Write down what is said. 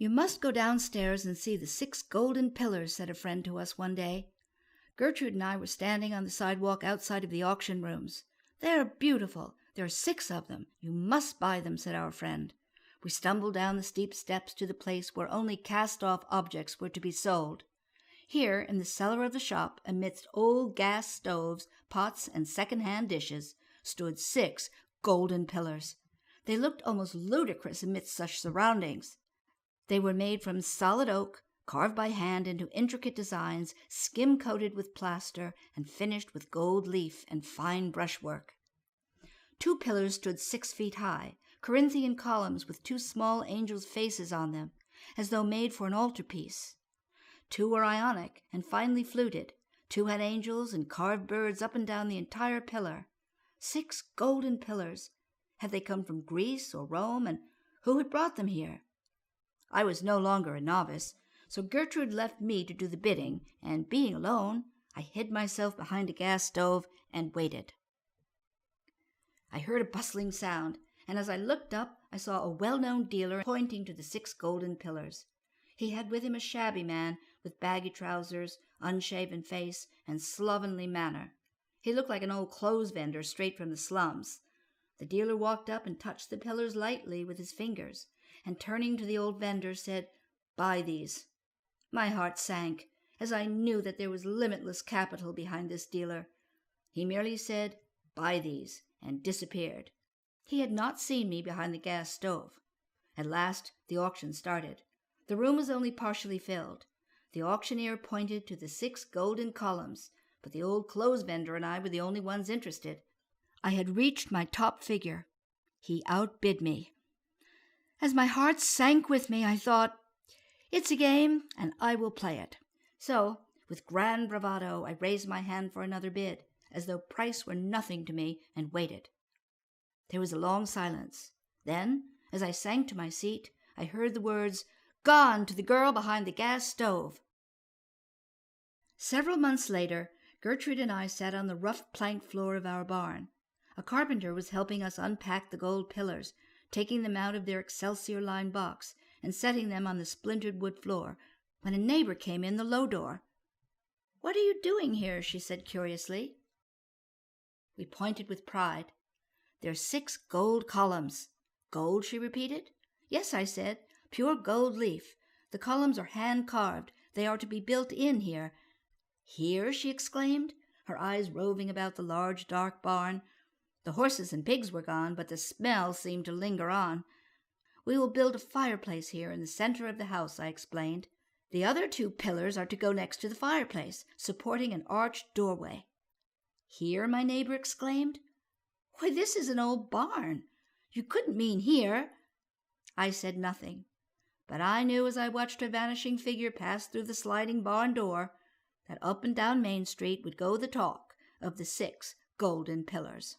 "You must go downstairs and see the 6 golden pillars," said a friend to us one day. Gertrude and I were standing on the sidewalk outside of the auction rooms. "They're beautiful. There are 6 of them. You must buy them," said our friend. We stumbled down the steep steps to the place where only cast-off objects were to be sold. Here, in the cellar of the shop, amidst old gas stoves, pots, and second-hand dishes, stood 6 golden pillars. They looked almost ludicrous amidst such surroundings. They were made from solid oak, carved by hand into intricate designs, skim-coated with plaster, and finished with gold leaf and fine brushwork. 2 pillars stood 6 feet high, Corinthian columns with 2 small angels' faces on them, as though made for an altarpiece. 2 were Ionic and finely fluted. 2 had angels and carved birds up and down the entire pillar. 6 golden pillars. Had they come from Greece or Rome, and who had brought them here? I was no longer a novice, so Gertrude left me to do the bidding, and being alone, I hid myself behind a gas stove and waited. I heard a bustling sound, and as I looked up, I saw a well-known dealer pointing to the 6 golden pillars. He had with him a shabby man with baggy trousers, unshaven face, and slovenly manner. He looked like an old clothes vendor straight from the slums. The dealer walked up and touched the pillars lightly with his fingers, and turning to the old vendor said, "Buy these." My heart sank, as I knew that there was limitless capital behind this dealer. He merely said, "Buy these," and disappeared. He had not seen me behind the gas stove. At last the auction started. The room was only partially filled. The auctioneer pointed to the 6 golden columns, but the old clothes vendor and I were the only ones interested. I had reached my top figure. He outbid me. As my heart sank with me, I thought, "It's a game, and I will play it." So, with grand bravado, I raised my hand for another bid, as though price were nothing to me, and waited. There was a long silence. Then, as I sank to my seat, I heard the words, "Gone to the girl behind the gas stove." Several months later, Gertrude and I sat on the rough plank floor of our barn. A carpenter was helping us unpack the gold pillars, taking them out of their excelsior-lined box and setting them on the splintered wood floor, when a neighbor came in the low door. "What are you doing here?" she said curiously. We pointed with pride. "They're 6 gold columns." "Gold?" she repeated. "Yes," I said, "pure gold leaf. The columns are hand-carved. They are to be built in here." "Here?" she exclaimed, her eyes roving about the large, dark barn. The horses and pigs were gone, but the smell seemed to linger on. "We will build a fireplace here in the center of the house," I explained. "The other 2 pillars are to go next to the fireplace, supporting an arched doorway." "Here?" my neighbor exclaimed. "Why, this is an old barn. You couldn't mean here." I said nothing, but I knew as I watched her vanishing figure pass through the sliding barn door that up and down Main Street would go the talk of the 6 golden pillars.